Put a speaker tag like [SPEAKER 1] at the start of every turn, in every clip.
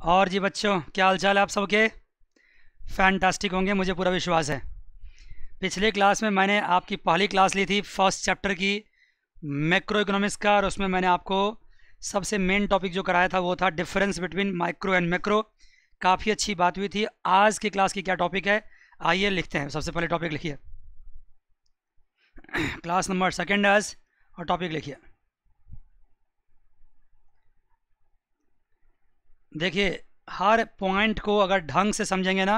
[SPEAKER 1] और जी बच्चों, क्या हाल चाल है आप सबके? फैंटास्टिक होंगे, मुझे पूरा विश्वास है। पिछले क्लास में मैंने आपकी पहली क्लास ली थी फर्स्ट चैप्टर की, मैक्रो इकोनॉमिक्स का, और उसमें मैंने आपको सबसे मेन टॉपिक जो कराया था वो था difference between micro and macro. काफ़ी अच्छी बात हुई थी। आज की क्लास की क्या टॉपिक है, आइए लिखते हैं। सबसे पहले टॉपिक लिखिए, क्लास नंबर सेकेंड आज, और टॉपिक लिखिए। देखिए, हर पॉइंट को अगर ढंग से समझेंगे ना,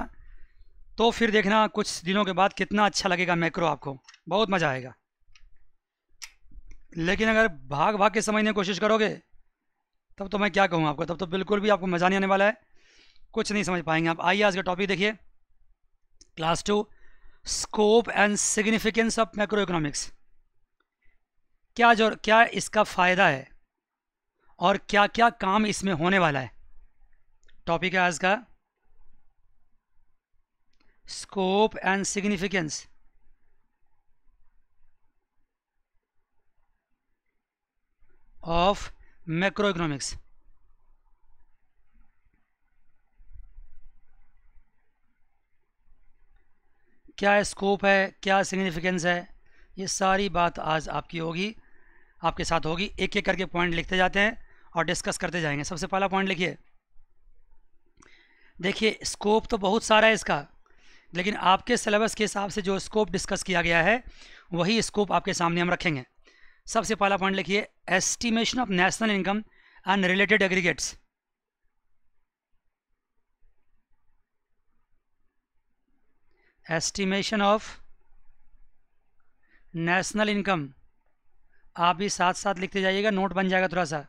[SPEAKER 1] तो फिर देखना कुछ दिनों के बाद कितना अच्छा लगेगा मैक्रो, आपको बहुत मज़ा आएगा। लेकिन अगर भाग भाग के समझने की कोशिश करोगे, तब तो मैं क्या कहूँ आपको, तब तो बिल्कुल भी आपको मज़ा नहीं आने वाला है, कुछ नहीं समझ पाएंगे आप। आइए आज का टॉपिक देखिए, class 2, scope and significance of macro economics. क्या इसका फ़ायदा है और क्या क्या काम इसमें होने वाला है। टॉपिक है आज का scope and significance of macro economics. क्या स्कोप है, क्या सिग्निफिकेंस है, ये सारी बात आज आपकी होगी, आपके साथ होगी। एक एक करके पॉइंट लिखते जाते हैं और डिस्कस करते जाएंगे। सबसे पहला पॉइंट लिखिए। देखिए, स्कोप तो बहुत सारा है इसका, लेकिन आपके सिलेबस के हिसाब से जो स्कोप डिस्कस किया गया है वही स्कोप आपके सामने हम रखेंगे। सबसे पहला पॉइंट लिखिए, estimation of national income and related aggregates. Estimation of national income, आप भी साथ साथ लिखते जाइएगा, नोट बन जाएगा थोड़ा सा।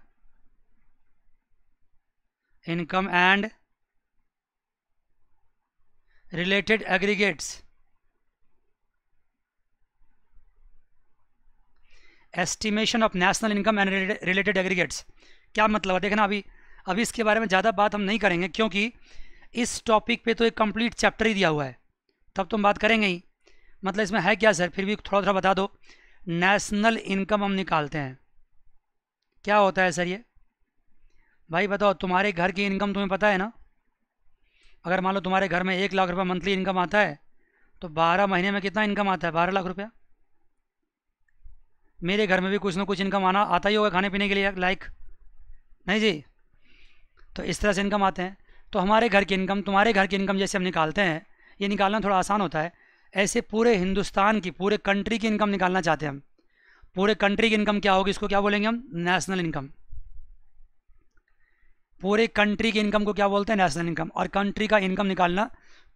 [SPEAKER 1] Income and related aggregates. Estimation of national income and related aggregates क्या मतलब है, देखना। अभी अभी इसके बारे में ज़्यादा बात हम नहीं करेंगे, क्योंकि इस टॉपिक पे तो एक कंप्लीट चैप्टर ही दिया हुआ है, तब तो हम बात करेंगे ही। मतलब इसमें है क्या सर, फिर भी थोड़ा थोड़ा बता दो। नेशनल इनकम हम निकालते हैं, क्या होता है सर ये? भाई बताओ, तुम्हारे घर की इनकम तुम्हें पता है ना? अगर मान लो तुम्हारे घर में 1 लाख रुपये मंथली इनकम आता है, तो 12 महीने में कितना इनकम आता है? 12 लाख रुपया। मेरे घर में भी कुछ ना कुछ इनकम आना आता ही होगा खाने पीने के लिए, लाइक, नहीं जी? तो इस तरह से इनकम आते हैं। तो हमारे घर की इनकम, तुम्हारे घर की इनकम जैसे हम निकालते हैं, ये निकालना थोड़ा आसान होता है। ऐसे पूरे हिंदुस्तान की, पूरे कंट्री की इनकम निकालना चाहते हैं हम। पूरे कंट्री की इनकम क्या होगी, इसको क्या बोलेंगे हम? National income. पूरे कंट्री की इनकम को क्या बोलते हैं? National income. और कंट्री का इनकम निकालना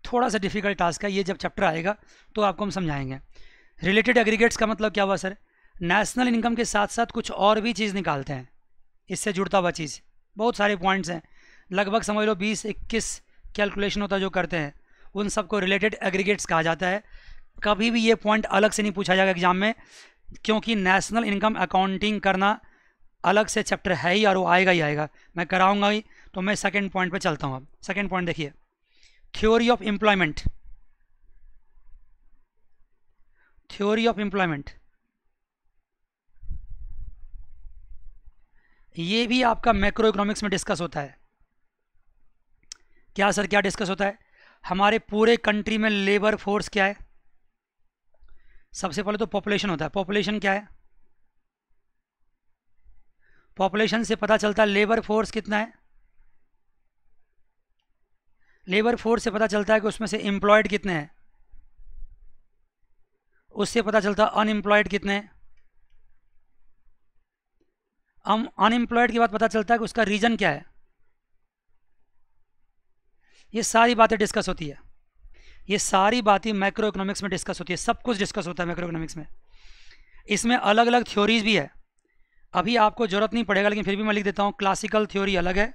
[SPEAKER 1] थोड़ा सा डिफिकल्ट टास्क है, ये जब चैप्टर आएगा तो आपको हम समझाएंगे। रिलेटेड एग्रीगेट्स का मतलब क्या हुआ सर? नेशनल इनकम के साथ साथ कुछ और भी चीज़ निकालते हैं, इससे जुड़ता हुआ चीज़। बहुत सारे पॉइंट्स हैं, लगभग समझ लो 20-21 कैलकुलेशन होता है जो करते हैं, उन सबको रिलेटेड एग्रीगेट्स कहा जाता है। कभी भी ये पॉइंट अलग से नहीं पूछा जाएगा एग्जाम में, क्योंकि नेशनल इनकम अकाउंटिंग करना अलग से चैप्टर है ही, और वो आएगा ही आएगा, मैं कराऊंगा ही। तो मैं सेकंड पॉइंट पे चलता हूँ। अब सेकंड पॉइंट देखिए, theory of employment. Theory of employment, ये भी आपका मैक्रो इकोनॉमिक्स में डिस्कस होता है। क्या सर, क्या डिस्कस होता है? हमारे पूरे कंट्री में लेबर फोर्स क्या है? सबसे पहले तो पॉपुलेशन होता है। पॉपुलेशन क्या है? पॉपुलेशन से पता चलता है लेबर फोर्स कितना है। लेबर फोर्स से पता चलता है कि उसमें से एम्प्लॉयड कितने हैं, उससे पता चलता है अनएम्प्लॉयड कितने हैं। हम अनएम्प्लॉयड के बाद पता चलता है कि उसका रीजन क्या है। ये सारी बातें डिस्कस होती है, ये सारी बातें मैक्रो इकोनॉमिक्स में डिस्कस होती है, सब कुछ डिस्कस होता है मैक्रो इकोनॉमिक्स में। इसमें अलग अलग थ्योरीज भी है, अभी आपको जरूरत नहीं पड़ेगा, लेकिन फिर भी मैं लिख देता हूँ। क्लासिकल थ्योरी अलग है।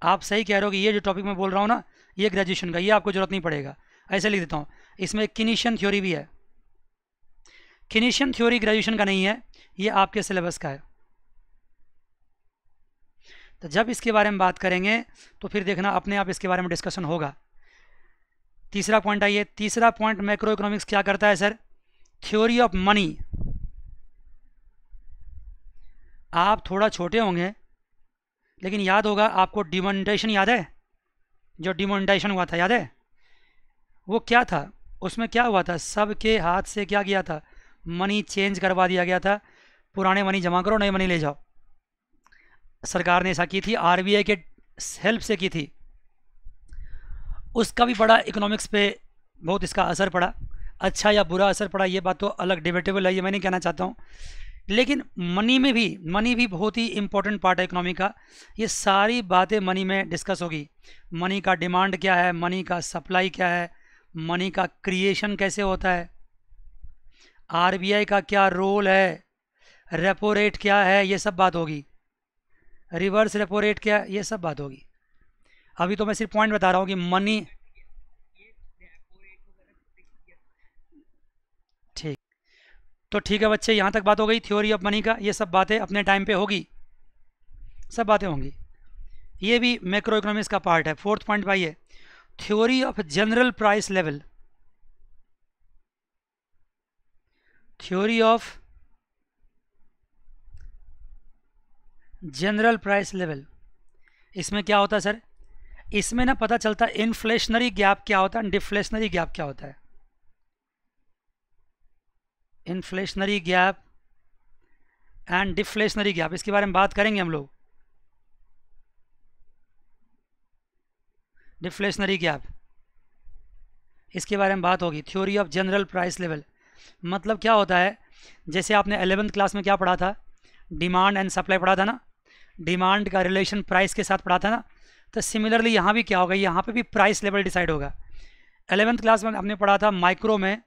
[SPEAKER 1] आप सही कह रहे हो कि ये जो टॉपिक मैं बोल रहा हूँ ना, ये ग्रेजुएशन का, ये आपको जरूरत नहीं पड़ेगा, ऐसे लिख देता हूँ। इसमें किनीशियन थ्योरी भी है। किनीशियन थ्योरी ग्रेजुएशन का नहीं है, ये आपके सिलेबस का है। तो जब इसके बारे में बात करेंगे तो फिर देखना अपने आप इसके बारे में डिस्कशन होगा। तीसरा पॉइंट आइए, तीसरा पॉइंट मैक्रो इकोनॉमिक्स क्या करता है सर? Theory of money. आप थोड़ा छोटे होंगे लेकिन याद होगा आपको, डिमोनेटाइजेशन याद है? जो डिमोनेटाइजेशन हुआ था याद है? वो क्या था? उसमें क्या हुआ था? सबके हाथ से क्या किया था? मनी चेंज करवा दिया गया था। पुराने मनी जमा करो, नए मनी ले जाओ। सरकार ने ऐसा की थी, आरबीआई के हेल्प से की थी। उसका भी बड़ा इकोनॉमिक्स पे बहुत इसका असर पड़ा। अच्छा या बुरा असर पड़ा ये बात तो अलग डिबेटेबल है, ये मैं नहीं कहना चाहता हूँ। लेकिन मनी भी बहुत ही इंपॉर्टेंट पार्ट है इकोनॉमी का। ये सारी बातें मनी में डिस्कस होगी। मनी का डिमांड क्या है, मनी का सप्लाई क्या है, मनी का क्रिएशन कैसे होता है, आरबीआई का क्या रोल है, रेपो रेट क्या है, ये सब बात होगी। रिवर्स रेपो रेट क्या है, ये सब बात होगी। अभी तो मैं सिर्फ पॉइंट बता रहा हूँ कि मनी। ठीक, तो ठीक है बच्चे, यहाँ तक बात हो गई थ्योरी ऑफ मनी का। ये सब बातें अपने टाइम पे होगी, सब बातें होंगी। ये भी मैक्रो इकोनॉमिक्स का पार्ट है। फोर्थ पॉइंट भाई है theory of general price level. Theory of general price level, इसमें क्या होता है सर? इसमें ना पता चलता है इन्फ्लेशनरी गैप क्या होता है, डिफ्लेशनरी गैप क्या होता है। Inflationary gap and deflationary gap, इसके बारे में बात करेंगे हम लोग। डिफ्लेशनरी गैप, इसके बारे में बात होगी। Theory of general price level मतलब क्या होता है? जैसे आपने 11th क्लास में क्या पढ़ा था? डिमांड एंड सप्लाई पढ़ा था ना, डिमांड का रिलेशन प्राइस के साथ पढ़ा था ना। तो सिमिलरली यहाँ भी क्या होगा? यहाँ पे भी प्राइस लेवल डिसाइड होगा। 11th क्लास में हमने पढ़ा था माइक्रो में,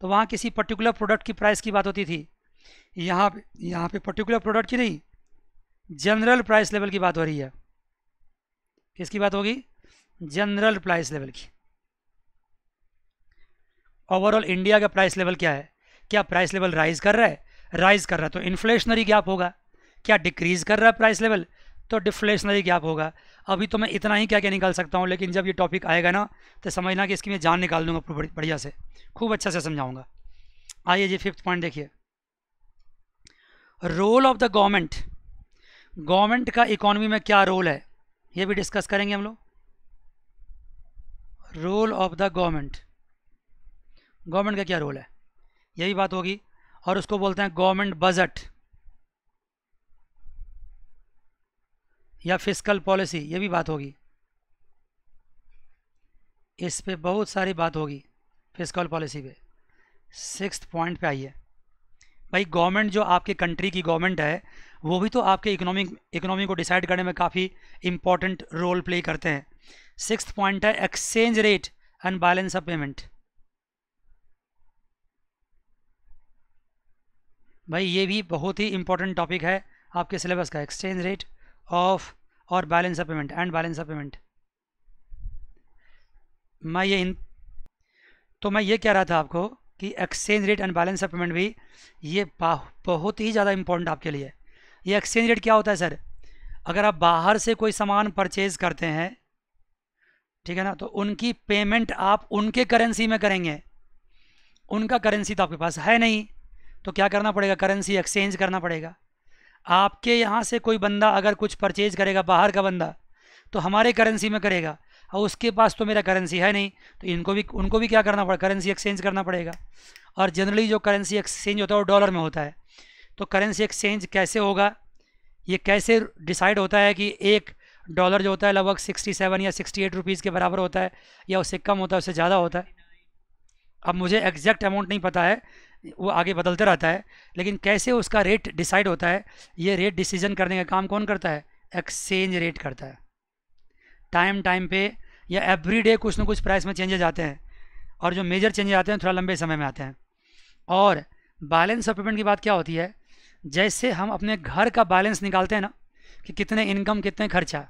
[SPEAKER 1] तो वहाँ किसी पर्टिकुलर प्रोडक्ट की प्राइस की बात होती थी। यहाँ पे पर्टिकुलर प्रोडक्ट की नहीं, जनरल प्राइस लेवल की बात हो रही है। किसकी बात होगी? जनरल प्राइस लेवल की। ओवरऑल इंडिया का प्राइस लेवल क्या है? क्या प्राइस लेवल राइज कर रहा है? राइज कर रहा है तो इन्फ्लेशनरी गैप होगा। क्या डिक्रीज कर रहा है प्राइस लेवल? तो डिफ्लेशनरी गैप होगा। अभी तो मैं इतना ही क्या क्या निकाल सकता हूँ, लेकिन जब ये टॉपिक आएगा ना तो समझना कि इसकी मैं जान निकाल दूंगा पूरी बढ़िया से, खूब अच्छा से समझाऊंगा। आइए जी फिफ्थ पॉइंट देखिए, role of the government. Government का इकोनॉमी में क्या रोल है, ये भी डिस्कस करेंगे हम लोग। Role of the government, government का क्या रोल है, यही बात होगी। और उसको बोलते हैं गवर्नमेंट बजट या फिस्कल पॉलिसी, ये भी बात होगी। इस पे बहुत सारी बात होगी फिस्कल पॉलिसी पे। सिक्स्थ पॉइंट पे आइए भाई, गवर्नमेंट जो आपके कंट्री की गवर्नमेंट है वो भी तो आपके इकोनॉमी को डिसाइड करने में काफ़ी इंपॉर्टेंट रोल प्ले करते हैं। सिक्स्थ पॉइंट है exchange rate and balance of payment. भाई ये भी बहुत ही इंपॉर्टेंट टॉपिक है आपके सिलेबस का, एक्सचेंज रेट ऑफ और balance of payment and balance of payment. मैं ये इन तो मैं ये कह रहा था आपको कि exchange rate and balance of payment भी ये बहुत ही ज़्यादा इंपॉर्टेंट आपके लिए। ये एक्सचेंज रेट क्या होता है सर? अगर आप बाहर से कोई सामान परचेज करते हैं, ठीक है ना, तो उनकी पेमेंट आप उनके करेंसी में करेंगे। उनका करेंसी तो आपके पास है नहीं, तो क्या करना पड़ेगा? करेंसी एक्सचेंज करना पड़ेगा। आपके यहाँ से कोई बंदा अगर कुछ परचेज करेगा, बाहर का बंदा, तो हमारे करेंसी में करेगा, और उसके पास तो मेरा करेंसी है नहीं, तो उनको भी क्या करना पड़ेगा? करेंसी एक्सचेंज करना पड़ेगा। और जनरली जो करेंसी एक्सचेंज होता है वो डॉलर में होता है। तो करेंसी एक्सचेंज कैसे होगा, ये कैसे डिसाइड होता है कि एक डॉलर जो होता है लगभग 67 या 68 रुपीज़ के बराबर होता है, या उससे कम होता है, उससे ज़्यादा होता है। अब मुझे एग्जैक्ट अमाउंट नहीं पता है, वो आगे बदलते रहता है, लेकिन कैसे उसका रेट डिसाइड होता है, ये रेट डिसीजन करने का काम कौन करता है? एक्सचेंज रेट करता है। टाइम पे या एवरी डे कुछ ना कुछ प्राइस में चेंजेज आते हैं, और जो मेजर चेंजेज आते हैं थोड़ा लंबे समय में आते हैं। और बैलेंस ऑफ पेमेंट की बात क्या होती है? जैसे हम अपने घर का बैलेंस निकालते हैं ना, कि कितने इनकम कितने खर्चा,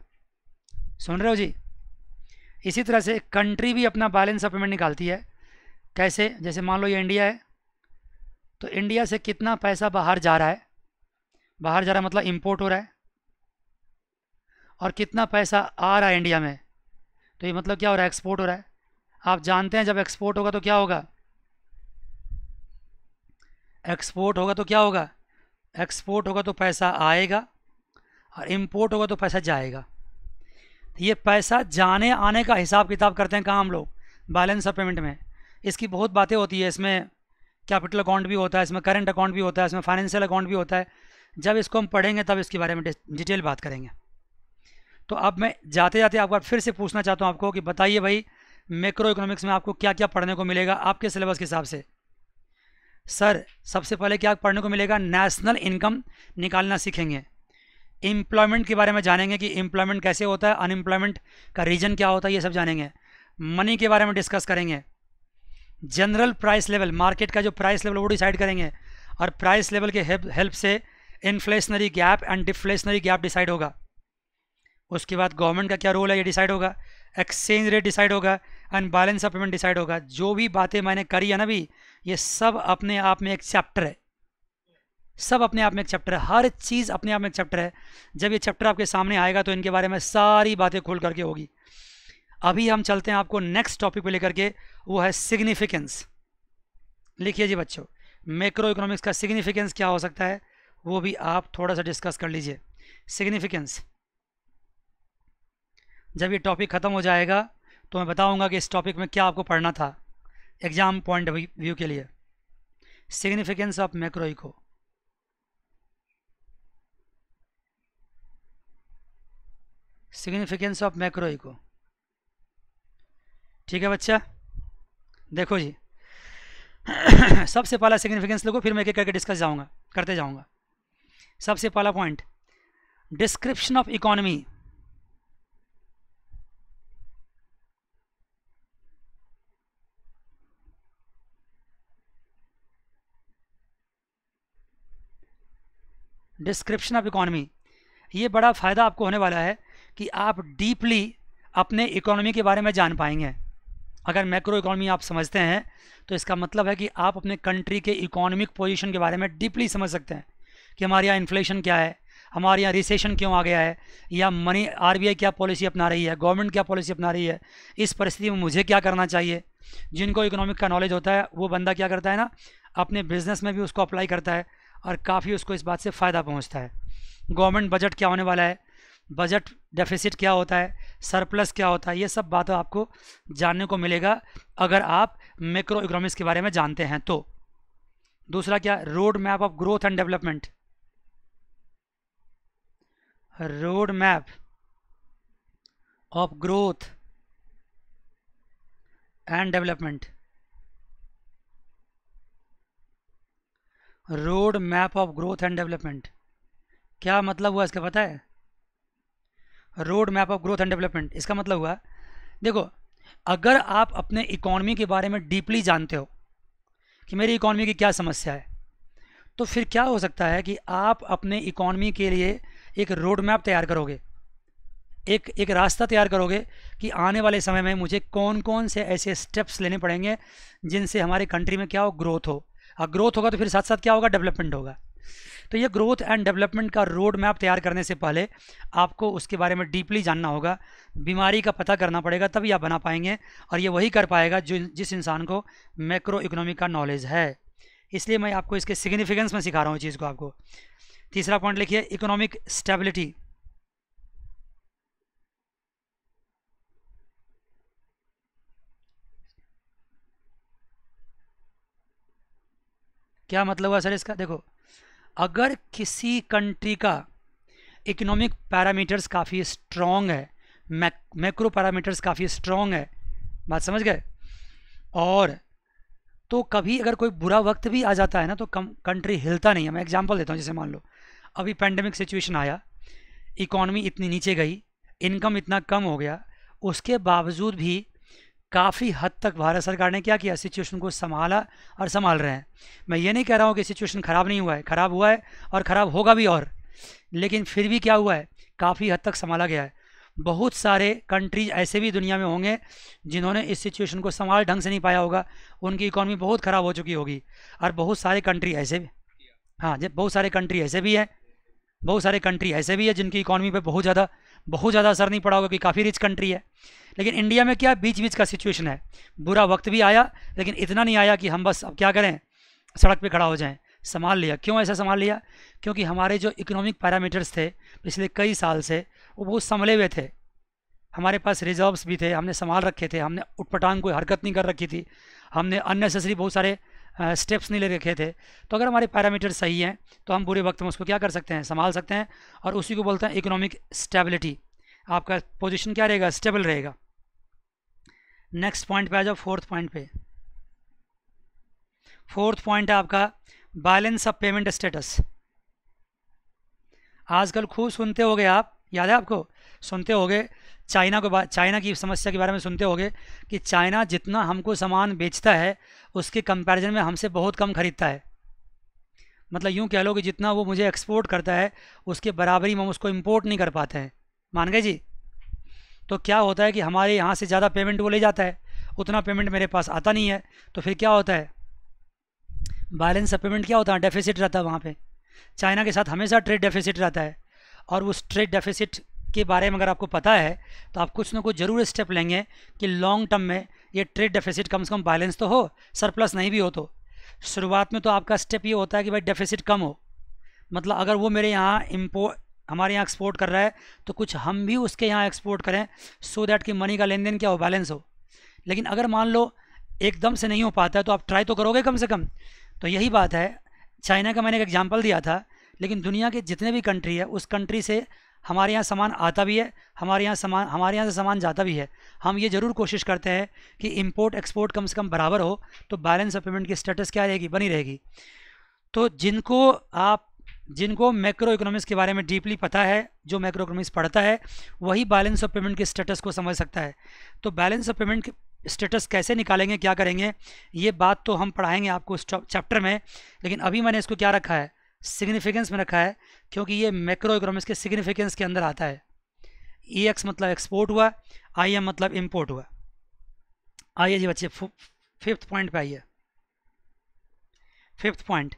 [SPEAKER 1] सुन रहे हो जी? इसी तरह से कंट्री भी अपना बैलेंस ऑफ पेमेंट निकालती है। कैसे? जैसे मान लो ये इंडिया है, तो इंडिया से कितना पैसा बाहर जा रहा है, बाहर जा रहा है मतलब इंपोर्ट हो रहा है, और कितना पैसा आ रहा है इंडिया में, तो ये मतलब क्या हो रहा है? एक्सपोर्ट हो रहा है। आप जानते हैं जब एक्सपोर्ट होगा तो क्या होगा? एक्सपोर्ट होगा तो क्या होगा? एक्सपोर्ट होगा तो पैसा आएगा, और इम्पोर्ट होगा तो पैसा जाएगा। ये पैसा जाने आने का हिसाब किताब करते हैं कहाँ हम लोग, बैलेंस ऑफ पेमेंट में। इसकी बहुत बातें होती है, इसमें कैपिटल अकाउंट भी होता है, इसमें करंट अकाउंट भी होता है, इसमें फाइनेंशियल अकाउंट भी होता है। जब इसको हम पढ़ेंगे तब इसके बारे में डिटेल बात करेंगे। तो अब मैं जाते जाते आपको फिर से पूछना चाहता हूँ आपको कि बताइए भाई मैक्रो इकोनॉमिक्स में आपको क्या क्या पढ़ने को मिलेगा आपके सिलेबस के हिसाब से। सर सबसे पहले क्या पढ़ने को मिलेगा, नेशनल इनकम निकालना सीखेंगे। एम्प्लॉयमेंट के बारे में जानेंगे कि एम्प्लॉयमेंट कैसे होता है, अनएम्प्लॉयमेंट का रीजन क्या होता है, ये सब जानेंगे। मनी के बारे में डिस्कस करेंगे। जनरल प्राइस लेवल, मार्केट का जो प्राइस लेवल वो डिसाइड करेंगे, और प्राइस लेवल के हेल्प से inflationary gap and deflationary gap decide होगा। उसके बाद गवर्नमेंट का क्या रोल है ये डिसाइड होगा, एक्सचेंज रेट डिसाइड होगा, and balance of payment decide होगा। जो भी बातें मैंने करी है ना भी, ये सब अपने आप में एक चैप्टर है, सब अपने आप में एक चैप्टर है, हर चीज़ अपने आप में एक चैप्टर है। जब ये चैप्टर आपके सामने आएगा तो इनके बारे में सारी बातें खोल करके होगी। अभी हम चलते हैं आपको नेक्स्ट टॉपिक पे लेकर के, वो है सिग्निफिकेंस। लिखिए जी बच्चों, मैक्रो इकोनॉमिक्स का सिग्निफिकेंस क्या हो सकता है वो भी आप थोड़ा सा डिस्कस कर लीजिए। सिग्निफिकेंस, जब ये टॉपिक ख़त्म हो जाएगा तो मैं बताऊंगा कि इस टॉपिक में क्या आपको पढ़ना था एग्जाम पॉइंट व्यू के लिए। Significance of macro eco, significance of macro eco. ठीक है बच्चा, देखो जी सबसे पहला सिग्निफिकेंस लिखो, फिर मैं एक एक करके डिस्कस करते जाऊंगा। सबसे पहला point, description of economy. Description of economy, ये बड़ा फ़ायदा आपको होने वाला है कि आप डीपली अपने इकोनॉमी के बारे में जान पाएंगे। अगर मैक्रो इकोनॉमी आप समझते हैं तो इसका मतलब है कि आप अपने कंट्री के इकोनॉमिक पोजीशन के बारे में डीपली समझ सकते हैं कि हमारे यहाँ इन्फ्लेशन क्या है, हमारे यहाँ रिसेशन क्यों आ गया है, या मनी आरबीआई क्या पॉलिसी अपना रही है, गवर्नमेंट क्या पॉलिसी अपना रही है, इस परिस्थिति में मुझे क्या करना चाहिए। जिनको इकोनॉमिक का नॉलेज होता है वो बंदा क्या करता है ना, अपने बिजनेस में भी उसको अप्लाई करता है और काफ़ी उसको इस बात से फ़ायदा पहुँचता है। गवर्नमेंट बजट क्या होने वाला है, बजट डेफिसिट क्या होता है, सरप्लस क्या होता है, ये सब बातें आपको जानने को मिलेगा अगर आप मैक्रो इकोनॉमिक्स के बारे में जानते हैं तो। दूसरा क्या, road map of growth and development. Road map of growth and development, road map of growth and development क्या मतलब हुआ इसका पता है? Road map of growth and development इसका मतलब हुआ, देखो अगर आप अपने इकोनॉमी के बारे में डीपली जानते हो कि मेरी इकोनॉमी की क्या समस्या है, तो फिर क्या हो सकता है कि आप अपने इकोनॉमी के लिए एक रोड मैप तैयार करोगे, एक रास्ता तैयार करोगे कि आने वाले समय में मुझे कौन कौन से ऐसे स्टेप्स लेने पड़ेंगे जिनसे हमारे कंट्री में क्या हो, ग्रोथ हो। और ग्रोथ होगा तो फिर साथ साथ क्या होगा, डेवलपमेंट होगा। तो ये ग्रोथ एंड डेवलपमेंट का रोड मैप तैयार करने से पहले आपको उसके बारे में डीपली जानना होगा, बीमारी का पता करना पड़ेगा, तभी आप बना पाएंगे। और ये वही कर पाएगा जो जिस इंसान को मैक्रो इकोनॉमी का नॉलेज है। इसलिए मैं आपको इसके सिग्निफिकेंस में सिखा रहा हूँ चीज़ को आपको। तीसरा पॉइंट लिखिए, इकोनॉमिक स्टेबिलिटी। क्या मतलब हुआ सर इसका? देखो अगर किसी कंट्री का इकोनॉमिक पैरामीटर्स काफ़ी स्ट्रॉन्ग है, मैक्रो पैरामीटर्स काफ़ी स्ट्रॉन्ग है, बात समझ गए, और तो कभी अगर कोई बुरा वक्त भी आ जाता है ना तो कंट्री हिलता नहीं है। मैं एग्जांपल देता हूँ, जैसे मान लो अभी पेंडेमिक सिचुएशन आया, इकोनॉमी इतनी नीचे गई, इनकम इतना कम हो गया, उसके बावजूद भी काफ़ी हद तक भारत सरकार ने क्या किया, सिचुएशन को संभाला और संभाल रहे हैं। मैं ये नहीं कह रहा हूँ कि सिचुएशन ख़राब नहीं हुआ है, ख़राब हुआ है और ख़राब होगा भी, और लेकिन फिर भी क्या हुआ है, काफ़ी हद तक संभाला गया है। बहुत सारे कंट्रीज ऐसे भी दुनिया में होंगे जिन्होंने इस सिचुएशन को संभाल ढंग से नहीं पाया होगा, उनकी इकॉनमी बहुत ख़राब हो चुकी होगी। और बहुत सारे कंट्री ऐसे भी, हाँ जब बहुत सारे कंट्री ऐसे भी हैं, बहुत सारे कंट्री ऐसे भी है जिनकी इकॉनमी पे बहुत ज़्यादा असर नहीं पड़ा होगा, कि काफ़ी रिच कंट्री है। लेकिन इंडिया में क्या बीच बीच का सिचुएशन है, बुरा वक्त भी आया लेकिन इतना नहीं आया कि हम बस अब क्या करें, सड़क पे खड़ा हो जाएं। संभाल लिया। क्यों ऐसा संभाल लिया? क्योंकि हमारे जो इकोनॉमिक पैरामीटर्स थे पिछले कई साल से वो बहुत संभले हुए थे, हमारे पास रिजर्व्स भी थे, हमने संभाल रखे थे, हमने उटपटांग कोई हरकत नहीं कर रखी थी, हमने अननेसेसरी बहुत सारे स्टेप्स नहीं ले रखे थे। तो अगर हमारे पैरामीटर सही हैं तो हम बुरे वक्त में उसको क्या कर सकते हैं, संभाल सकते हैं, और उसी को बोलते हैं इकोनॉमिक स्टेबिलिटी। आपका पोजीशन क्या रहेगा, स्टेबल रहेगा। नेक्स्ट पॉइंट पे आ जाओ, फोर्थ पॉइंट पे। फोर्थ पॉइंट है आपका बैलेंस ऑफ पेमेंट स्टेटस। आजकल खूब सुनते होगे आप, याद है आपको, सुनते होगे चाइना की समस्या के बारे में सुनते होगे कि चाइना जितना हमको सामान बेचता है उसके कंपैरिजन में हमसे बहुत कम खरीदता है। मतलब यूँ कह लो कि जितना वो मुझे एक्सपोर्ट करता है उसके बराबरी में हम उसको इंपोर्ट नहीं कर पाते हैं। मान गए जी? तो क्या होता है कि हमारे यहाँ से ज़्यादा पेमेंट वो ले जाता है, उतना पेमेंट मेरे पास आता नहीं है, तो फिर क्या होता है, बैलेंस ऑफ पेमेंट क्या होता है, डेफिसिट रहता है वहाँ पे। चाइना के साथ हमेशा ट्रेड डेफिसिट रहता है, और उस ट्रेड डेफिसिट के बारे में अगर आपको पता है तो आप कुछ ना कुछ ज़रूर स्टेप लेंगे कि लॉन्ग टर्म में ये ट्रेड डेफिसिट कम से कम बैलेंस तो हो, सरप्लस नहीं भी हो। तो शुरुआत में तो आपका स्टेप ये होता है कि भाई डेफिसिट कम हो, मतलब अगर वो मेरे यहाँ हमारे यहाँ एक्सपोर्ट कर रहा है तो कुछ हम भी उसके यहाँ एक्सपोर्ट करें, सो दैट कि मनी का लेन देन क्या हो, बैलेंस हो। लेकिन अगर मान लो एकदम से नहीं हो पाता है तो आप ट्राई तो करोगे कम से कम। तो यही बात है, चाइना का मैंने एक एग्जांपल दिया था, लेकिन दुनिया के जितने भी कंट्री है उस कंट्री से हमारे यहाँ सामान आता भी है, हमारे यहाँ से सामान जाता भी है। हम ये ज़रूर कोशिश करते हैं कि इंपोर्ट एक्सपोर्ट कम से कम बराबर हो, तो बैलेंस ऑफ पेमेंट की स्टेटस क्या रहेगी, बनी रहेगी। तो जिनको मैक्रो इकोनॉमिक्स के बारे में डीपली पता है, जो मैक्रो इकोनॉमिक्स पढ़ता है, वही बैलेंस ऑफ पेमेंट के स्टेटस को समझ सकता है। तो बैलेंस ऑफ पेमेंट स्टेटस कैसे निकालेंगे, क्या करेंगे, ये बात तो हम पढ़ाएंगे आपको इस चैप्टर में। लेकिन अभी मैंने इसको क्या रखा है, सिग्निफिकेंस में रखा है, क्योंकि ये मैक्रो इकोनॉमिक्स के सिग्निफिकेंस के अंदर आता है। EX मतलब एक्सपोर्ट हुआ, IM मतलब इम्पोर्ट हुआ। आइए जी बच्चे, फिफ्थ पॉइंट पे आइए। Fifth point,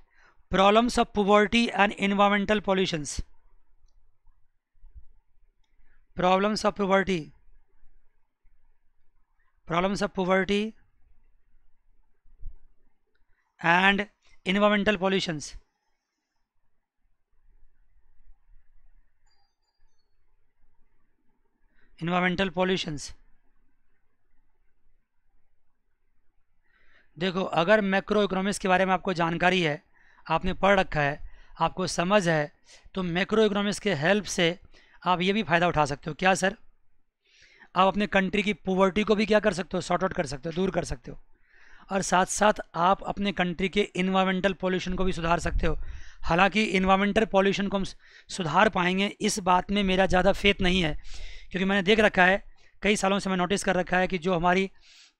[SPEAKER 1] problems of poverty and environmental pollutions. Problems of poverty and environmental pollutions। देखो, अगर मैक्रो इकोनॉमिक्स के बारे में आपको जानकारी है, आपने पढ़ रखा है, आपको समझ है, तो मैक्रो इकोनॉमिक्स के हेल्प से आप ये भी फ़ायदा उठा सकते हो। क्या सर? आप अपने कंट्री की पॉवर्टी को भी क्या कर सकते हो, सॉर्ट आउट कर सकते हो, दूर कर सकते हो, और साथ साथ आप अपने कंट्री के इन्वायरमेंटल पॉल्यूशन को भी सुधार सकते हो। हालांकि इन्वायरमेंटल पॉल्यूशन को हम सुधार पाएंगे इस बात में मेरा ज़्यादा फेथ नहीं है, क्योंकि मैंने देख रखा है, कई सालों से मैं नोटिस कर रखा है कि जो हमारी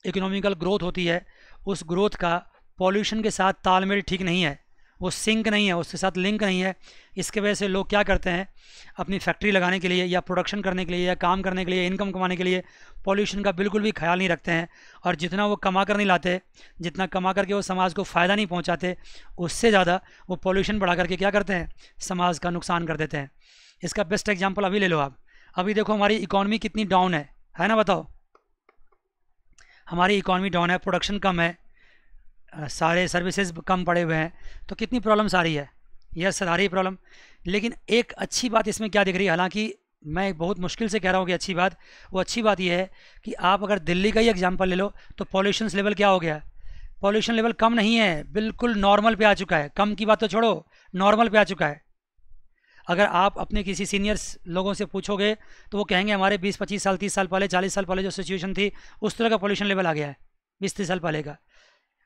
[SPEAKER 1] इकोनॉमिकल ग्रोथ होती है उस ग्रोथ का पॉल्यूशन के साथ तालमेल ठीक नहीं है, वो सिंक नहीं है, उसके साथ लिंक नहीं है। इसके वजह से लोग क्या करते हैं, अपनी फैक्ट्री लगाने के लिए या प्रोडक्शन करने के लिए या काम करने के लिए, इनकम कमाने के लिए पॉल्यूशन का बिल्कुल भी ख्याल नहीं रखते हैं, और जितना वो कमा कर नहीं लाते, जितना कमा करके वो समाज को फ़ायदा नहीं पहुंचाते, उससे ज़्यादा वो पॉल्यूशन बढ़ा करके क्या करते हैं, समाज का नुकसान कर देते हैं। इसका बेस्ट एग्जाम्पल अभी ले लो आप। अभी देखो हमारी इकॉनमी कितनी डाउन है ना, बताओ। हमारी इकॉनमी डाउन है, प्रोडक्शन कम है, सारे सर्विसेज कम पड़े हुए हैं, तो कितनी प्रॉब्लम्स आ रही है। यस सर, आ रही है प्रॉब्लम। लेकिन एक अच्छी बात इसमें क्या दिख रही है, हालांकि मैं बहुत मुश्किल से कह रहा हूँ कि अच्छी बात, वो अच्छी बात यह है कि आप अगर दिल्ली का ही एग्जांपल ले लो तो पॉल्यूशन लेवल क्या हो गया है, पॉल्यूशन लेवल कम नहीं है, बिल्कुल नॉर्मल पे आ चुका है। कम की बात तो छोड़ो, नॉर्मल पे आ चुका है। अगर आप अपने किसी सीनियर्स लोगों से पूछोगे तो वो कहेंगे हमारे 20-25 साल, 30 साल पहले, 40 साल पहले जो सिचुएशन थी उस तरह का पॉल्यूशन लेवल आ गया है 20-30 साल पहले का।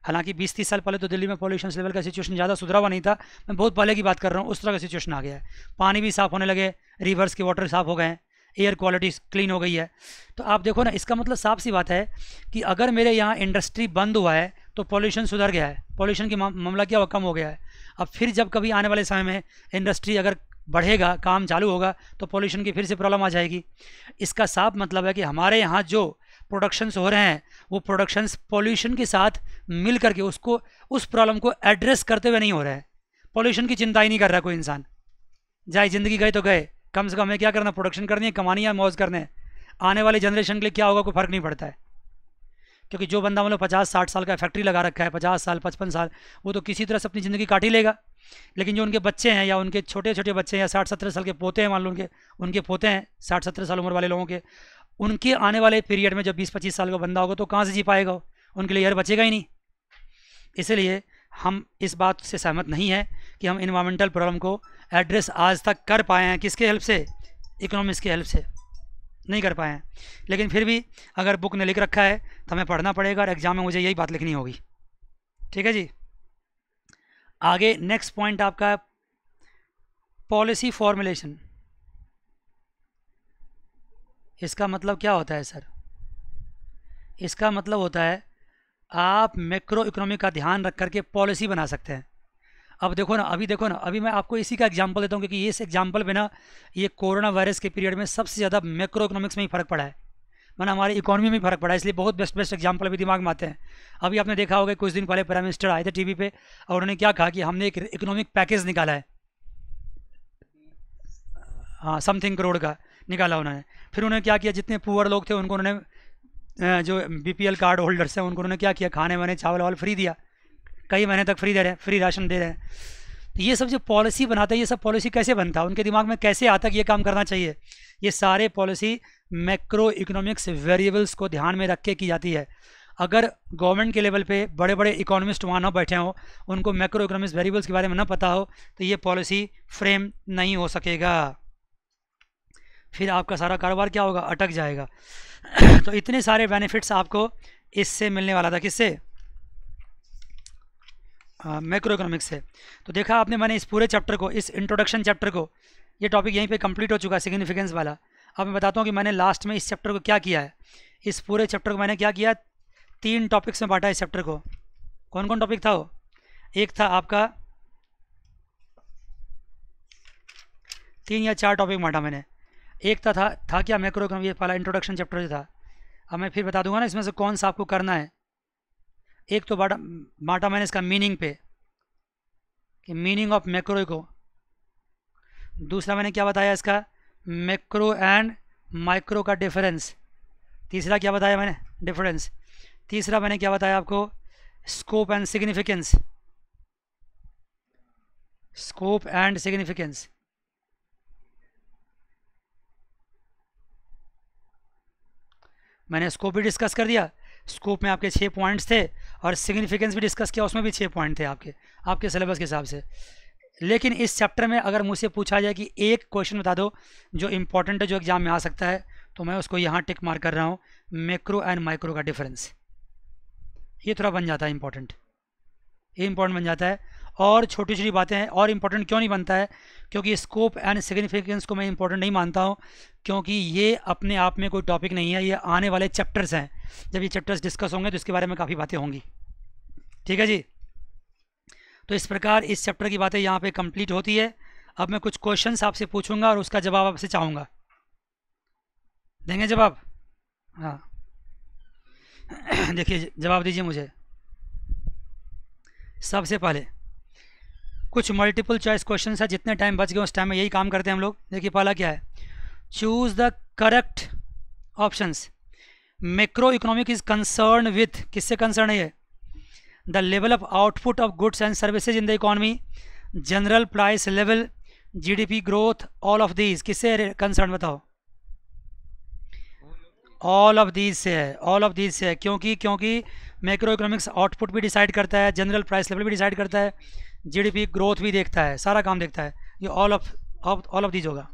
[SPEAKER 1] हालांकि 20-30 साल पहले तो दिल्ली में पॉल्यूशन लेवल का सिचुएशन ज़्यादा सुधरा हुआ नहीं था, मैं बहुत पहले की बात कर रहा हूँ, उस तरह का सिचुएशन आ गया है। पानी भी साफ़ होने लगे, रिवर्स के वाटर साफ़ हो गए हैं, एयर क्वालिटी क्लीन हो गई है। तो आप देखो ना, इसका मतलब साफ सी बात है कि अगर मेरे यहाँ इंडस्ट्री बंद हुआ है तो पॉल्यूशन सुधर गया है, पॉल्यूशन की मामला क्या हुआ, कम हो गया है। अब फिर जब कभी आने वाले समय में इंडस्ट्री अगर बढ़ेगा, काम चालू होगा, तो पॉल्यूशन की फिर से प्रॉब्लम आ जाएगी। इसका साफ मतलब है कि हमारे यहाँ जो प्रोडक्शंस हो रहे हैं वो प्रोडक्शंस पॉल्यूशन के साथ मिल करके उसको, उस प्रॉब्लम को एड्रेस करते हुए नहीं हो रहा है। पॉल्यूशन की चिंता ही नहीं कर रहा कोई इंसान, जाए ज़िंदगी गए तो गए, कम से कम हमें क्या करना, प्रोडक्शन करनी है, कमानी है, मौज करने हैं। आने वाली जनरेशन के लिए क्या होगा कोई फ़र्क नहीं पड़ता है। क्योंकि जो बंदा मतलब 50-60 साल का फैक्ट्री लगा रखा है, 50 साल 55 साल, वो तो किसी तरह से अपनी ज़िंदगी काट ही लेगा। लेकिन जो उनके बच्चे हैं या उनके छोटे छोटे बच्चे हैं या 60-70 साल के पोते हैं, मान लो उनके पोते हैं 60-70 साल उम्र वाले लोगों के, उनके आने वाले पीरियड में जब 20-25 साल का बंदा होगा तो कहाँ से जी पाएगा वो? उनके लिए यार बचेगा ही नहीं। इसलिए हम इस बात से सहमत नहीं हैं कि हम इन्वायरमेंटल प्रॉब्लम को एड्रेस आज तक कर पाए हैं। किसके हेल्प से? इकोनॉमिक्स के हेल्प से नहीं कर पाए हैं। लेकिन फिर भी अगर बुक ने लिख रखा है तो हमें पढ़ना पड़ेगा और एग्ज़ाम में मुझे यही बात लिखनी होगी। ठीक है जी। आगे नेक्स्ट पॉइंट आपका पॉलिसी फॉर्मुलेशन। इसका मतलब क्या होता है सर? इसका मतलब होता है आप मैक्रो इकोनॉमी का ध्यान रख करके पॉलिसी बना सकते हैं। अब देखो ना, अभी मैं आपको इसी का एग्जांपल देता हूँ, क्योंकि इस एग्जांपल पे ना ये कोरोना वायरस के पीरियड में सबसे ज़्यादा मैक्रो इकोनॉमिक्स में ही फ़र्क पड़ा है, माना हमारी इकोनॉमी में ही फ़र्क पड़ा है। इसलिए बहुत बेस्ट एग्जांपल अभी दिमाग में आते हैं। अभी आपने देखा होगा कुछ दिन पहले प्राइम मिनिस्टर आए थे टीवी पे और उन्होंने क्या कहा कि हमने एक इकोनॉमिक पैकेज निकाला है, हाँ समथिंग करोड़ का निकाला उन्होंने। फिर उन्होंने क्या किया, जितने पुअर लोग थे उनको उन्होंने जो BPL कार्ड होल्डर्स हैं उनको उन्होंने क्या किया, खाने वाने चावल वावल फ्री दिया, कई महीने तक फ्री दे रहे हैं, फ्री राशन दे रहे हैं। तो ये सब जो पॉलिसी बनाते हैं, ये सब पॉलिसी कैसे बनता है, उनके दिमाग में कैसे आता है कि ये काम करना चाहिए? ये सारे पॉलिसी मैक्रो इकोनॉमिक्स वेरिएबल्स को ध्यान में रख के की जाती है। अगर गवर्नमेंट के लेवल पे बड़े बड़े इकोनॉमिस्ट वहाँ ना बैठे हों, उनको मैक्रो इकोनॉमिक्स वेरिएबल्स के बारे में ना पता हो, तो ये पॉलिसी फ्रेम नहीं हो सकेगा। फिर आपका सारा कारोबार क्या होगा? अटक जाएगा। तो इतने सारे बेनिफिट्स आपको इससे मिलने वाला था। किससे? मैक्रो इकोनॉमिक्स से। तो देखा आपने, मैंने इस पूरे चैप्टर को, इस इंट्रोडक्शन चैप्टर को, ये टॉपिक यहीं पे कंप्लीट हो चुका है, सिग्निफिकेंस वाला। अब मैं बताता हूँ कि मैंने लास्ट में इस चैप्टर को क्या किया है। इस पूरे चैप्टर को मैंने क्या किया, 3 टॉपिक्स में बांटा है इस चैप्टर को। कौन कौन टॉपिक था वो? एक था आपका 3 या 4 टॉपिक बांटा मैंने। एक था क्या, मैक्रो इकोनॉमी, ये पहला इंट्रोडक्शन चैप्टर जो था। अब मैं फिर बता दूंगा ना इसमें से कौन सा आपको करना है। एक तो बांटा मैंने इसका मीनिंग पे, कि मीनिंग ऑफ मैक्रो इको। दूसरा मैंने क्या बताया, इसका मैक्रो एंड माइक्रो का डिफरेंस। तीसरा क्या बताया मैंने, डिफरेंस। तीसरा मैंने क्या बताया आपको, scope and significance. Scope and significance. मैंने स्कोप भी डिस्कस कर दिया, स्कोप में आपके 6 पॉइंट्स थे, और सिग्निफिकेंस भी डिस्कस किया, उसमें भी 6 पॉइंट थे आपके सिलेबस के हिसाब से। लेकिन इस चैप्टर में अगर मुझसे पूछा जाए कि एक क्वेश्चन बता दो जो इंपॉर्टेंट है, जो एग्जाम में आ सकता है, तो मैं उसको यहाँ टिक मार्क कर रहा हूँ, मैक्रो एंड माइक्रो का डिफरेंस। ये थोड़ा बन जाता है इंपॉर्टेंट, ये इंपॉर्टेंट बन जाता है। और छोटी छोटी बातें हैं। और इंपॉर्टेंट क्यों नहीं बनता है? क्योंकि स्कोप एंड सिग्निफिकेंस को मैं इंपॉर्टेंट नहीं मानता हूँ, क्योंकि ये अपने आप में कोई टॉपिक नहीं है, ये आने वाले चैप्टर्स हैं। जब ये चैप्टर्स डिस्कस होंगे तो इसके बारे में काफ़ी बातें होंगी। ठीक है जी। तो इस प्रकार इस चैप्टर की बातें यहाँ पे कंप्लीट होती है। अब मैं कुछ क्वेश्चंस आपसे पूछूंगा और उसका जवाब आपसे चाहूँगा, देंगे जवाब? हाँ देखिए, जवाब दीजिए मुझे। सबसे पहले कुछ मल्टीपल चॉइस क्वेश्चन है, जितने टाइम बच गए उस टाइम में यही काम करते हैं हम लोग। देखिए पहला क्या है, choose the correct options. Macro economic is concern with, किससे कंसर्न है ये? The level of output of goods and services in the economy, general price level, GDP growth, all of these. किससे कंसर्न बताओ? ऑल ऑफ दीज से है, all of these से है। क्योंकि मैक्रो इकोनॉमिक्स आउटपुट भी डिसाइड करता है, जनरल प्राइस लेवल भी डिसाइड करता है, GDP ग्रोथ भी देखता है, सारा काम देखता है। ये ऑल ऑफ दीज होगा।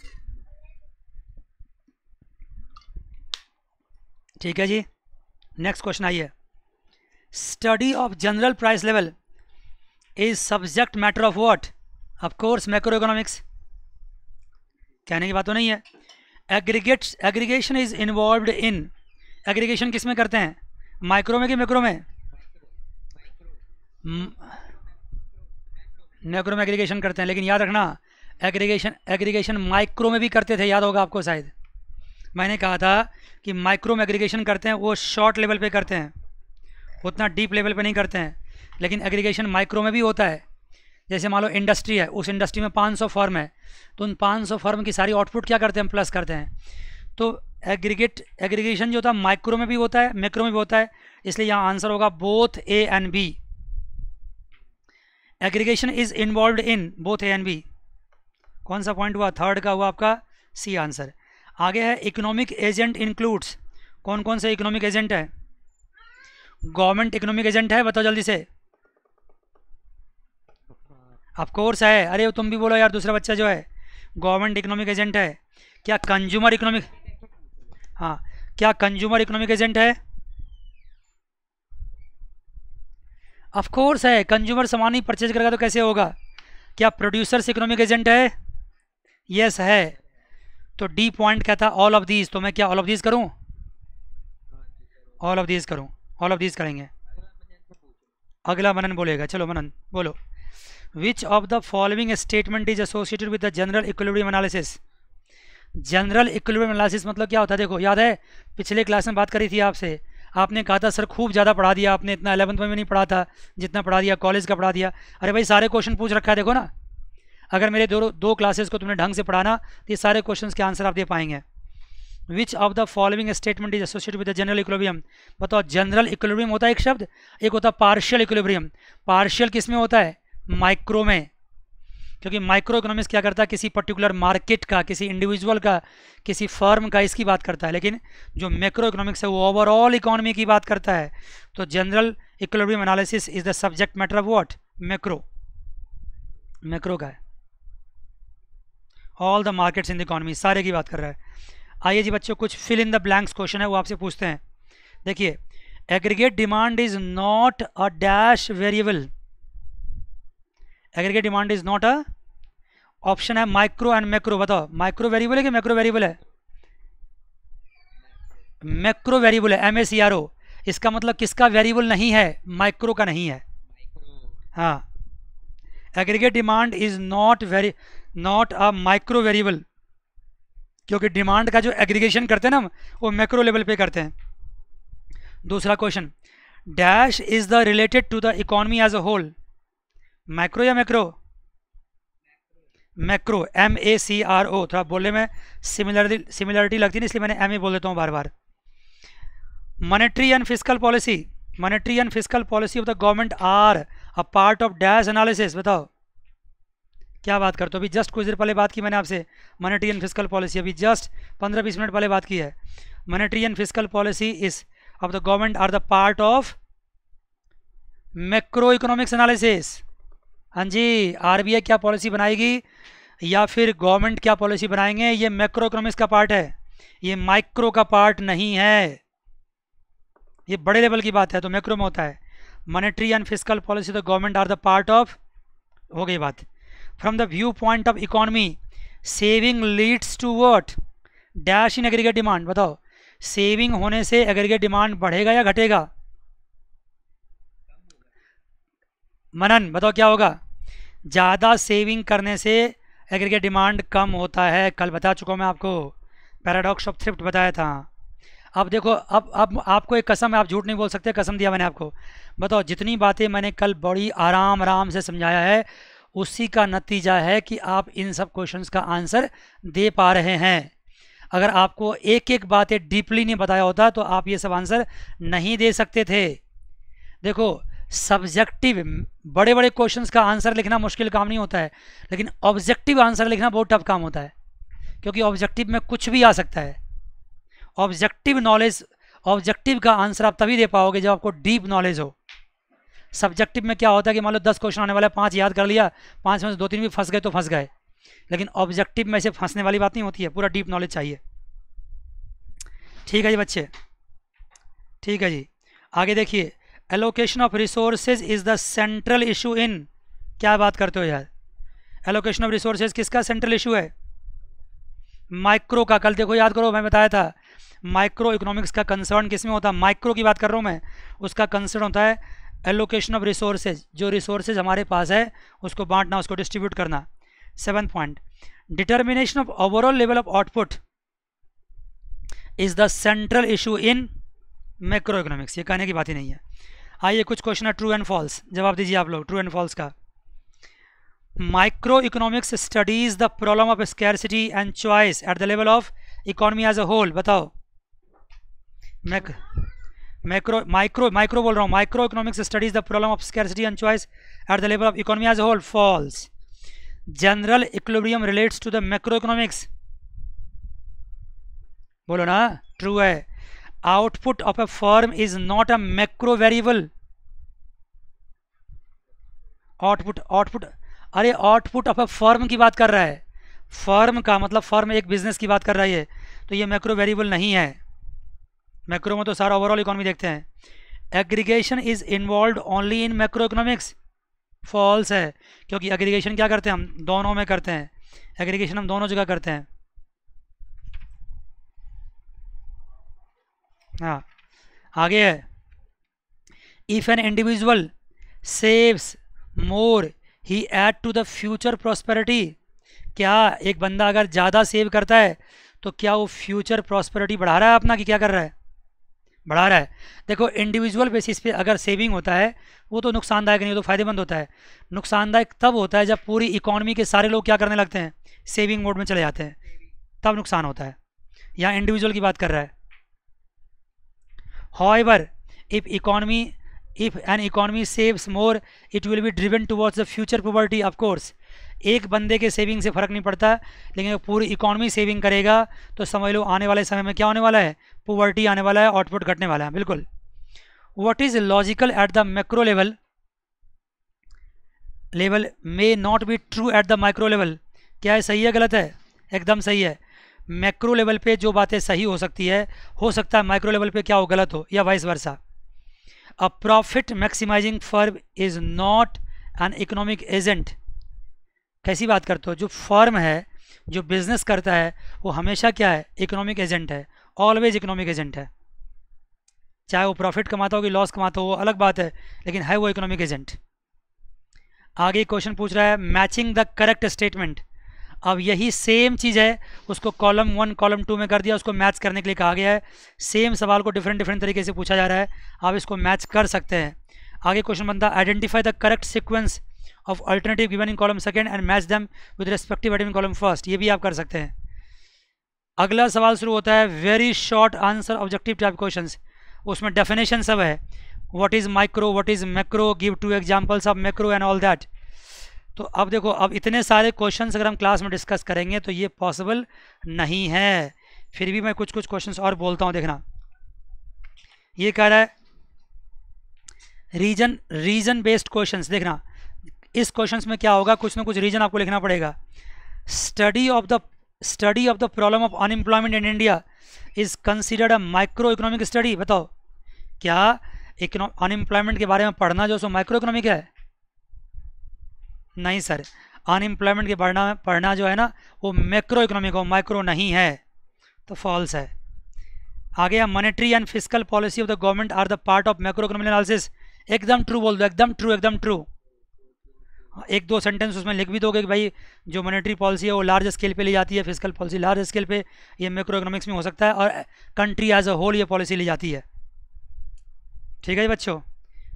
[SPEAKER 1] ठीक है जी। नेक्स्ट क्वेश्चन आइए, study of general price level is subject matter of what? Of course macro economics. कहने की बात तो नहीं है। Aggregation is involved in, aggregation किस में करते हैं, माइक्रो में कि मैक्रो में? मैक्रो में एग्रीगेशन करते हैं, लेकिन याद रखना एग्रीगेशन माइक्रो में भी करते थे, याद होगा आपको शायद। मैंने कहा था कि माइक्रो में एग्रीगेशन करते हैं, वो शॉर्ट लेवल पे करते हैं, उतना डीप लेवल पे नहीं करते हैं। लेकिन एग्रीगेशन माइक्रो में भी होता है। जैसे मान लो इंडस्ट्री है, उस इंडस्ट्री में 500 फर्म है, तो उन 500 फर्म की सारी आउटपुट क्या करते हैं, प्लस करते हैं। तो एग्रीगेशन जो होता है माइक्रो में भी होता है, मैक्रो में भी होता है, इसलिए यहाँ आंसर होगा both A and B. Aggregation is involved in both A and B. कौन सा पॉइंट हुआ? थर्ड का हुआ आपका सी आंसर। आगे है इकोनॉमिक एजेंट इंक्लूड्स। कौन कौन से इकोनॉमिक एजेंट है? गवर्नमेंट इकोनॉमिक एजेंट है, बताओ जल्दी से। ऑफ कोर्स है, अरे तुम भी बोलो यार, दूसरा बच्चा जो है गवर्नमेंट इकोनॉमिक एजेंट है। क्या कंज्यूमर इकोनॉमिक, हाँ क्या कंज्यूमर इकोनॉमिक एजेंट है? ऑफ कोर्स है, कंज्यूमर सामान ही परचेज करेगा तो कैसे होगा। क्या प्रोड्यूसर्स इकोनॉमिक एजेंट है? यस है। तो डी पॉइंट कहता है ऑल ऑफ दीज, तो मैं क्या ऑल ऑफ दीज करूं? ऑल ऑफ दीज करूं, ऑल ऑफ दीज करेंगे। अगला मनन बोलेगा, चलो मनन बोलो। Which of the following statement is associated with the general equilibrium analysis. General equilibrium analysis मतलब क्या होता है? देखो याद है पिछले क्लास में बात करी थी आपसे, आपने कहा था सर खूब ज़्यादा पढ़ा दिया आपने, इतना 11th में भी नहीं पढ़ा था जितना पढ़ा दिया कॉलेज का पढ़ा दिया। अरे भाई सारे क्वेश्चन पूछ रखा है, देखो ना, अगर मेरे दो क्लासेस को तुमने ढंग से पढ़ाना तो ये सारे क्वेश्चंस के आंसर आप दे पाएंगे। Which of the following statement is associated with the general equilibrium. बताओ जनरल इक्विलिब्रियम होता है एक शब्द, एक होता है पार्शियल इक्विलिब्रियम। पार्शियल किस में होता है? माइक्रो में, क्योंकि माइक्रो इकोनॉमिक्स क्या करता है? किसी पर्टिकुलर मार्केट का, किसी इंडिविजुअल का, किसी फर्म का, इसकी बात करता है। लेकिन जो मैक्रो इकोनॉमिक्स है वो ओवरऑल इकोनॉमी की बात करता है। तो general equilibrium analysis is the subject matter of what? Macro, macro का है। All the markets in the economy, सारे की बात कर रहा है। आइए जी बच्चों, कुछ fill in the blanks question है वो आपसे पूछते हैं। देखिए, aggregate demand is not a dash variable. Aggregate demand is not a, option है माइक्रो एंड मैक्रो। बताओ माइक्रो वेरिएबल है कि मैक्रो वेरिएबल है? मैक्रो वेरिएबल है, MACRO। इसका मतलब किसका वेरिएबल नहीं है? माइक्रो का नहीं है। हाँ, aggregate demand is not a micro variable, क्योंकि डिमांड का जो एग्रीगेशन करते हैं ना वो मैक्रो लेवल पे करते हैं। दूसरा question, dash is the related to the economy as a whole. Macro या मैक्रो? Macro, MACRO। थोड़ा बोलने में सिमिलरिटी लगती है, इसलिए मैंने MA बोल देता हूँ बार बार। Monetary and fiscal policy, monetary and fiscal policy of the government are a part of dash analysis. बताओ क्या बात करते हो? अभी जस्ट कुछ देर पहले बात की मैंने आपसे मॉनेटरी एंड फिस्कल पॉलिसी, अभी जस्ट 15-20 मिनट पहले बात की है। Monetary and fiscal policy is of the government are the part of macro economics analysis. हाँ जी, RBI क्या पॉलिसी बनाएगी या फिर गवर्नमेंट क्या पॉलिसी बनाएंगे, ये मैक्रो इकोनॉमिक्स का पार्ट है, ये माइक्रो का पार्ट नहीं है। ये बड़े लेवल की बात है तो मैक्रो में होता है। Monetary and fiscal policy the government are the part of, हो गई बात। From the view point of economy saving leads to what? Dash in aggregate demand. बताओ सेविंग होने से एग्रीगेट डिमांड बढ़ेगा या घटेगा? मनन बताओ क्या होगा? ज़्यादा सेविंग करने से एग्रीगेट डिमांड कम होता है। कल बता चुका हूँ मैं आपको, पैराडॉक्स ऑफ थ्रिफ्ट बताया था। अब देखो, अब आपको एक कसम है, आप झूठ नहीं बोल सकते, कसम दिया मैंने आपको। बताओ जितनी बातें मैंने कल बड़ी आराम से समझाया है उसी का नतीजा है कि आप इन सब क्वेश्चंस का आंसर दे पा रहे हैं। अगर आपको एक एक बातें डीपली नहीं बताया होता तो आप ये सब आंसर नहीं दे सकते थे। देखो सब्जेक्टिव बड़े बड़े क्वेश्चंस का आंसर लिखना मुश्किल काम नहीं होता है, लेकिन ऑब्जेक्टिव आंसर लिखना बहुत टफ काम होता है, क्योंकि ऑब्जेक्टिव में कुछ भी आ सकता है। ऑब्जेक्टिव नॉलेज, ऑब्जेक्टिव का आंसर आप तभी दे पाओगे जब आपको डीप नॉलेज हो। सब्जेक्टिव में क्या होता है कि मान लो 10 क्वेश्चन आने वाला है, 5 याद कर लिया, 5 में से 2-3 भी फंस गए तो फंस गए, लेकिन ऑब्जेक्टिव में से फंसने वाली बात नहीं होती है, पूरा डीप नॉलेज चाहिए। ठीक है जी बच्चे, ठीक है जी। आगे देखिए, allocation of resources is the central issue in, क्या बात करते हो यार, एलोकेशन ऑफ रिसोर्सेज किसका सेंट्रल इशू है? माइक्रो का। कल देखो याद करो, मैं बताया था माइक्रो इकोनॉमिक्स का कंसर्न किस में होता है, माइक्रो की बात कर रहा हूँ मैं, उसका कंसर्न होता है एलोकेशन ऑफ रिसोर्सेज, जो रिसोर्सेज हमारे पास है उसको बांटना, उसको डिस्ट्रीब्यूट करना। 7th point, determination of overall level of output is the central issue in macro economics. ये कहने की बात ही नहीं है। आइए कुछ क्वेश्चन है ट्रू एंड फॉल्स, जवाब दीजिए आप लोग ट्रू एंड फॉल्स का। Micro economics studies the problem of scarcity and choice at the level of economy as a whole, बताओ। माइक्रो बोल रहा हूँ, micro economics studies the problem of scarcity and choice at the level of economy as a whole, false. General equilibrium relates to the macro economics, बोलो ना, true है। Output of a firm is not a macro variable. Output अरे output of a firm की बात कर रहा है, firm का मतलब फर्म एक बिजनेस की बात कर रही है, तो ये मैक्रो वेरिएबल नहीं है। मैक्रो में तो सारा ओवरऑल इकोनॉमी देखते हैं। Aggregation is involve only in macro economics, false है, क्योंकि एग्रीगेशन क्या करते हैं हम, दोनों में करते हैं, एग्रीगेशन हम दोनों जगह करते हैं। हाँ, आगे है, if an individual saves more he add to the future prosperity, क्या एक बंदा अगर ज़्यादा सेव करता है तो क्या वो फ्यूचर प्रॉस्पेरिटी बढ़ा रहा है अपना, कि क्या कर रहा है, बढ़ा रहा है। देखो इंडिविजुअल बेसिस पे अगर सेविंग होता है वो तो नुकसानदायक नहीं, तो फायदेमंद होता है। नुकसानदायक तब होता है जब पूरी इकोनॉमी के सारे लोग क्या करने लगते हैं, सेविंग मोड में चले जाते हैं, तब नुकसान होता है। यहाँ इंडिविजुअल की बात कर रहा है। However, if an economy saves more, it will be driven towards the future poverty, of course. एक बंदे के सेविंग से फ़र्क नहीं पड़ता, लेकिन पूरी इकोनॉमी सेविंग करेगा तो समझ लो आने वाले समय में क्या होने वाला है, पोवर्टी आने वाला है, आउटपुट घटने वाला है, बिल्कुल। What is logical at the macro level may not be true at the micro level, क्या है, सही है गलत है, एकदम सही है। मैक्रो लेवल पे जो बातें सही हो सकती है, हो सकता है माइक्रो लेवल पे क्या हो, गलत हो, या vice versa. A profit maximising firm is not an economic agent, कैसी बात करते हो, जो फर्म है, जो बिजनेस करता है, वो हमेशा क्या है, इकोनॉमिक एजेंट है, ऑलवेज इकोनॉमिक एजेंट है। चाहे वो प्रॉफिट कमाता हो कि लॉस कमाता हो वो अलग बात है, लेकिन है वो इकोनॉमिक एजेंट। आगे क्वेश्चन पूछ रहा है मैचिंग द करेक्ट स्टेटमेंट। अब यही सेम चीज़ है, उसको कॉलम 1 कॉलम 2 में कर दिया, उसको मैच करने के लिए कहा गया है। सेम सवाल को डिफरेंट तरीके से पूछा जा रहा है, आप इसको मैच कर सकते हैं। आगे क्वेश्चन बनता है identify the correct sequence of alternative given in column second and match them with respective item in column first, ये भी आप कर सकते हैं। अगला सवाल शुरू होता है very short answer objective type question, उसमें डेफिनेशन सब है, what is micro, what is macro, give 2 examples of macro and all that. तो अब देखो, अब इतने सारे क्वेश्चंस अगर हम क्लास में डिस्कस करेंगे तो ये पॉसिबल नहीं है, फिर भी मैं कुछ क्वेश्चंस और बोलता हूँ, देखना। ये कह रहा है रीजन बेस्ड क्वेश्चंस, देखना इस क्वेश्चंस में क्या होगा, कुछ ना कुछ रीजन आपको लिखना पड़ेगा। Study of the problem of unemployment in India is considered a micro economic study, बताओ क्या अनएम्प्लॉयमेंट के बारे में पढ़ना जो सो माइक्रो इकोनॉमिक है, नहीं सर, अनएम्प्लॉयमेंट के पढ़ना जो है ना वो मैक्रो इकोनॉमिक हो, माइक्रो नहीं है, तो फॉल्स है। आगे monetary and fiscal policy of the government are the part of macro economic analysis, एकदम ट्रू बोल दो, एकदम ट्रू, एकदम ट्रू। एक दो सेंटेंस उसमें लिख भी दोगे कि भाई जो मॉनेटरी पॉलिसी है वो लार्ज स्केल पे ली जाती है, फिस्कल पॉलिसी लार्ज स्केल पे, ये मैक्रो इकोनॉमिक्स में हो सकता है, और कंट्री एज अ होल ये पॉलिसी ली जाती है। ठीक है जी बच्चों,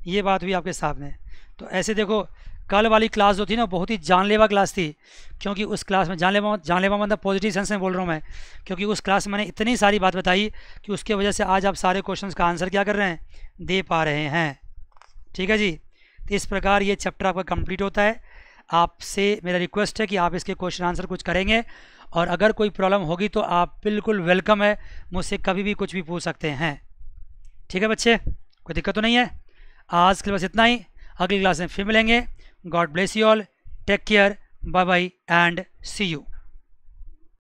[SPEAKER 1] ये बात भी आपके सामने। तो ऐसे देखो, कल वाली क्लास जो थी ना बहुत ही जानलेवा क्लास थी, क्योंकि उस क्लास में जानलेवा मतलब पॉजिटिव सेंस में बोल रहा हूँ मैं, क्योंकि उस क्लास में मैंने इतनी सारी बात बताई कि उसके वजह से आज आप सारे क्वेश्चंस का आंसर क्या कर रहे हैं, दे पा रहे हैं। ठीक है जी, तो इस प्रकार ये चैप्टर आपका कंप्लीट होता है। आपसे मेरा रिक्वेस्ट है कि आप इसके क्वेश्चन आंसर कुछ करेंगे, और अगर कोई प्रॉब्लम होगी तो आप बिल्कुल वेलकम है, मुझसे कभी भी कुछ भी पूछ सकते हैं। ठीक है बच्चे, कोई दिक्कत तो नहीं है। आज के लिए बस इतना ही, अगली क्लास में फिर मिलेंगे। God bless you all. Take care. Bye bye and see you.